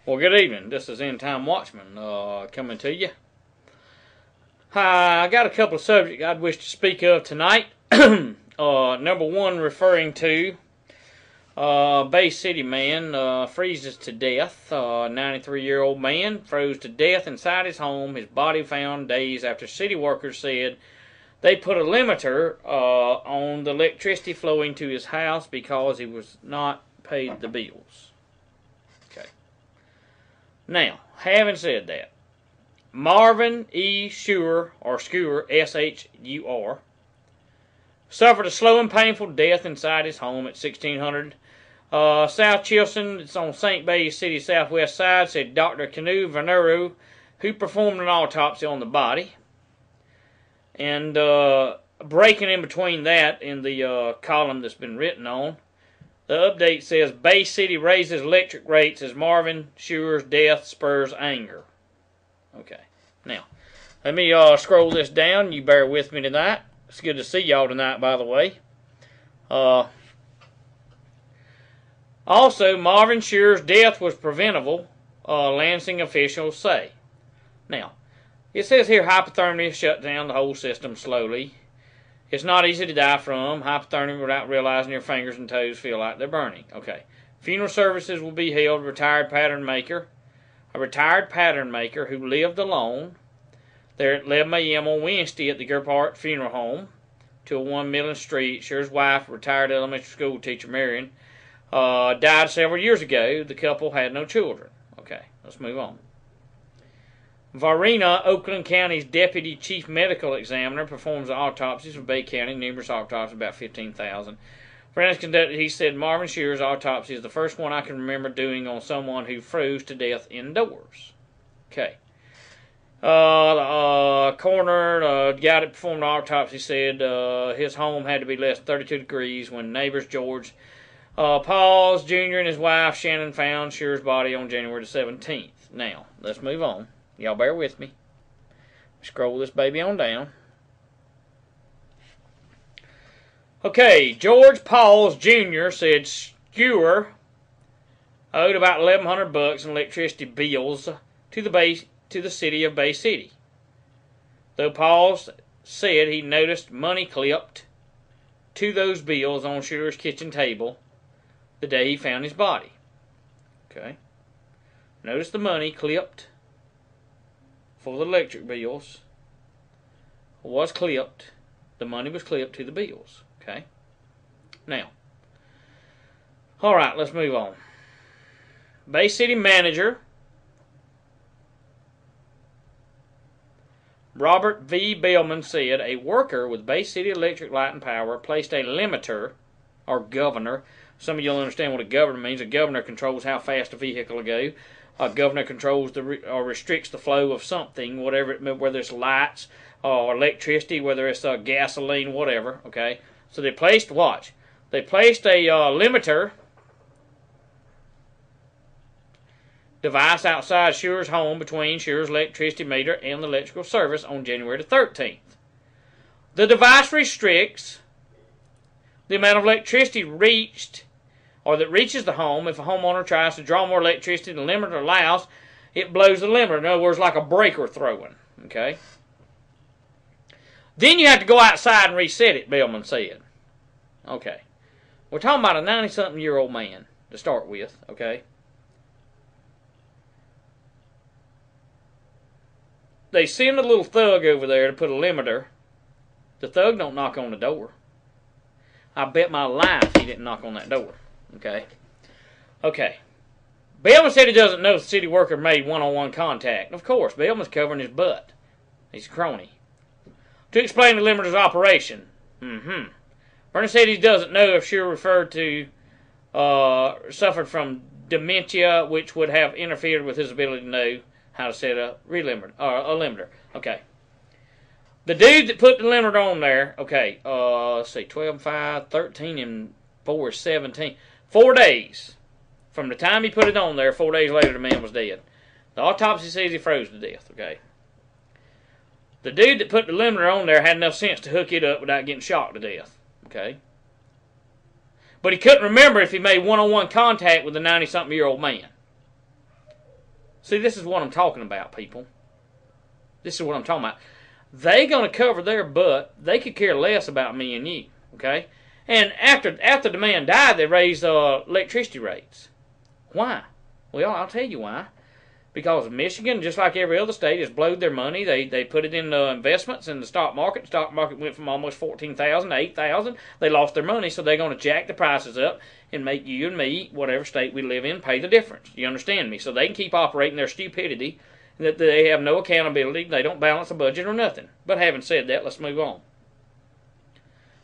Well, good evening. This is End Time Watchman coming to you. I got a couple of subjects I'd wish to speak of tonight. Number one, referring to Bay City man freezes to death. 93-year-old man froze to death inside his home. His body found days after city workers said they put a limiter on the electricity flowing to his house because he was not paid the bills. Okay. Now, having said that, Marvin E. Schur, or Schur, S-H-U-R, suffered a slow and painful death inside his home at 1600 South Chilson. It's on St. Bay City southwest side, said Dr. Canu Venero, who performed an autopsy on the body. And breaking in between that in the column that's been written on, the update says Bay City raises electric rates as Marvin Schur's death spurs anger. Okay, now let me scroll this down. You bear with me tonight. It's good to see y'all tonight, by the way. Also, Marvin Schur's death was preventable, Lansing officials say. Now, it says here hypothermia shut down the whole system slowly. It's not easy to die from hypothermia without realizing your fingers and toes feel like they're burning. Okay. Funeral services will be held. A retired pattern maker who lived alone there at 11 a.m. on Wednesday at the Gerhardt Funeral Home, 201 Millen Street. Schur's wife, retired elementary school teacher Marion, died several years ago. The couple had no children. Okay, let's move on. Varina, Oakland County's deputy chief medical examiner, performs autopsies for Bay County, numerous autopsies, about 15,000. Forensics conducted, he said, Marvin Schur's autopsy is the first one I can remember doing on someone who froze to death indoors. Okay. The coroner, guy that performed the autopsy, said his home had to be less than 32 degrees when neighbors George Pauls Jr. and his wife Shannon found Schur's body on January the 17th. Now, let's move on. Y'all bear with me. Scroll this baby on down. Okay, George Pauls Jr. said Schur owed about $1,100 in electricity bills to the city of Bay City. Though Pauls said he noticed money clipped to those bills on Schur's kitchen table the day he found his body. Okay. Notice the money clipped for the electric bills was clipped. The money was clipped to the bills. Okay. Now, all right, let's move on. Bay City manager Robert V. Bellman said a worker with Bay City Electric Light and Power placed a limiter, or governor. Some of you will understand what a governor means. A governor controls how fast a vehicle will go. A governor controls or restricts the flow of something, whatever it, whether it's lights or electricity, whether it's gasoline, whatever. Okay, so they placed a limiter device outside Schur's home between Schur's electricity meter and the electrical service on January the 13th. The device restricts the amount of electricity that reaches the home. If a homeowner tries to draw more electricity than the limiter allows, it blows the limiter. In other words, like a breaker throwing. Okay. Then you have to go outside and reset it, Bellman said. Okay. We're talking about a 90-something-year-old man to start with. Okay. They send a little thug over there to put a limiter. The thug don't knock on the door. I bet my life he didn't knock on that door. Okay. Okay. Bellman said he doesn't know the city worker made one-on-one contact. Of course, Bellman's covering his butt. He's a crony. To explain the limiter's operation. Vernon said he doesn't know if Schur suffered from dementia, which would have interfered with his ability to know how to set a limiter. Okay. The dude that put the limiter on there, okay, let's see, 12 and 5, 13 and 4 is 17. 4 days. From the time he put it on there, 4 days later the man was dead. The autopsy says he froze to death, okay. The dude that put the limiter on there had enough sense to hook it up without getting shocked to death, okay. But he couldn't remember if he made one-on-one contact with a 90-something-year-old man. See, this is what I'm talking about, people. This is what I'm talking about. They going to cover their butt. They could care less about me and you, okay? And after the man died, they raised electricity rates. Why? Well, I'll tell you why. Because Michigan, just like every other state, has blowed their money. They put it in investments in the stock market. The stock market went from almost 14,000 to 8,000. They lost their money, so they're going to jack the prices up and make you and me, whatever state we live in, pay the difference. You understand me? So they can keep operating their stupidity, that they have no accountability, they don't balance a budget or nothing. But having said that, let's move on.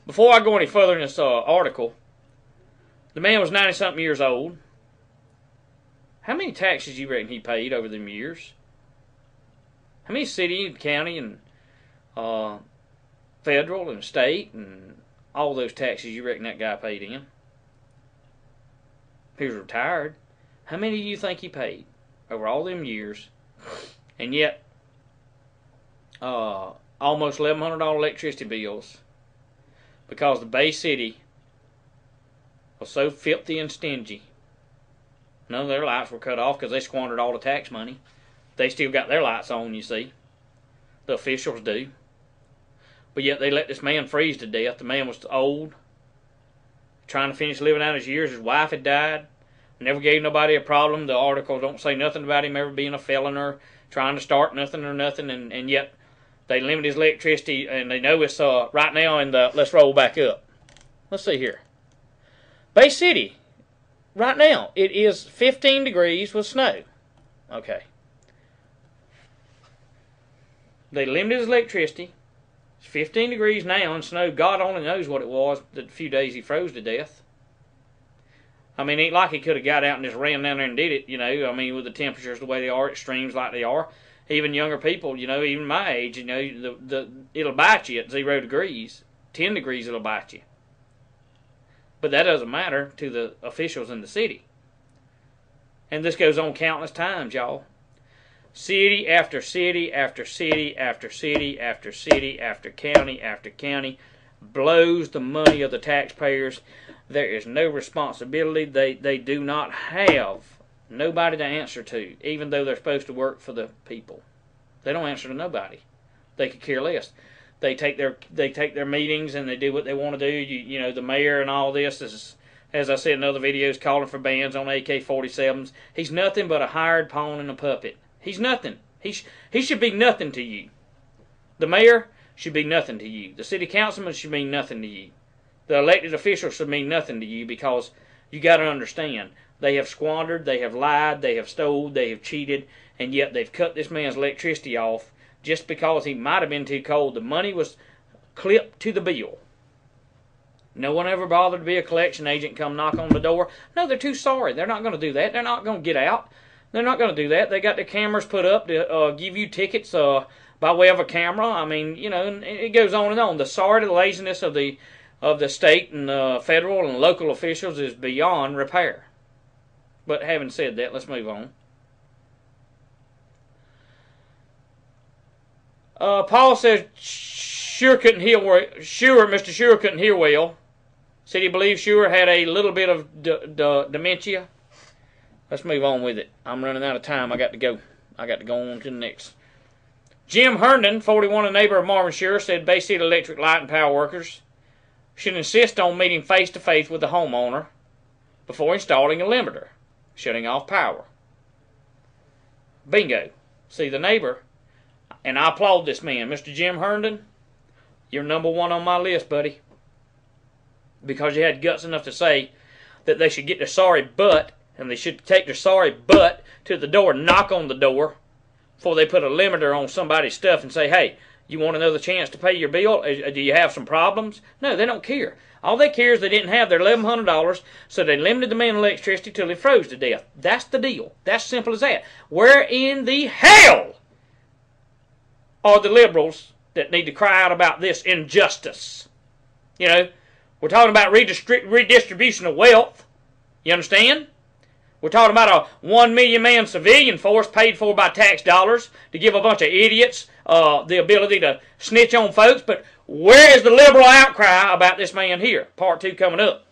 Before I go any further in this article, the man was 90-something years old. How many taxes do you reckon he paid over them years? How many city and county and federal and state and all those taxes you reckon that guy paid in? He was retired. How many do you think he paid over all them years? And yet, almost $1,100 electricity bills because the Bay City was so filthy and stingy. None of their lights were cut off because they squandered all the tax money. They still got their lights on, you see. The officials do. But yet they let this man freeze to death. The man was old, trying to finish living out his years. His wife had died. Never gave nobody a problem. The article don't say nothing about him ever being a felon or trying to start nothing or nothing. And yet they limit his electricity. And they know it's right now in the... Let's roll back up. Let's see here. Bay City. Right now, it is 15 degrees with snow. Okay. They limited his electricity. It's 15 degrees now and snow. God only knows what it was the few days he froze to death. I mean, ain't like he could have got out and just ran down there and did it, you know. I mean, with the temperatures the way they are, extremes like they are. Even younger people, you know, even my age, you know, it'll bite you at 0 degrees. 10 degrees it'll bite you. But that doesn't matter to the officials in the city. And this goes on countless times, y'all. City after city after city after city after city after county blows the money of the taxpayers. There is no responsibility. They do not have nobody to answer to, even though they're supposed to work for the people. They don't answer to nobody. They could care less. They take their meetings and they do what they want to do. You know, the mayor and all this is, as I said in other videos, calling for bans on AK-47s. He's nothing but a hired pawn and a puppet. He's nothing. He should be nothing to you. The mayor should be nothing to you. The city councilman should mean nothing to you. The elected officials should mean nothing to you, because you got to understand, they have squandered, they have lied, they have stole, they have cheated, and yet they've cut this man's electricity off just because he might have been too cold. The money was clipped to the bill. No one ever bothered to be a collection agent, come knock on the door. No, they're too sorry. They're not going to do that. They're not going to get out. They're not going to do that. They got the cameras put up to give you tickets by way of a camera. I mean, you know, and it goes on and on. The sorry, the laziness of the state and federal and local officials is beyond repair. But having said that, let's move on. Paul says Mr. Sure couldn't hear well. Said he believes Sure had a little bit of dementia. Let's move on with it. I'm running out of time. I got to go. I got to go on to the next. Jim Herndon, 41, a neighbor of Marvin Sure, said Bay City Electric Light and Power workers should insist on meeting face-to-face with the homeowner before installing a limiter, shutting off power. Bingo. See, the neighbor, and I applaud this man, Mr. Jim Herndon, you're number one on my list, buddy, because you had guts enough to say that they should get their sorry butt, and they should take their sorry butt to the door, knock on the door, before they put a limiter on somebody's stuff and say, hey, you want another chance to pay your bill? Do you have some problems? No, they don't care. All they care is they didn't have their $1,100, so they limited the man electricity till he froze to death. That's the deal. That's simple as that. Where in the hell are the liberals that need to cry out about this injustice? You know, we're talking about redistribution of wealth. You understand? We're talking about a 1 million man civilian force paid for by tax dollars to give a bunch of idiots the ability to snitch on folks. But where is the liberal outcry about this man here? Part 2 coming up.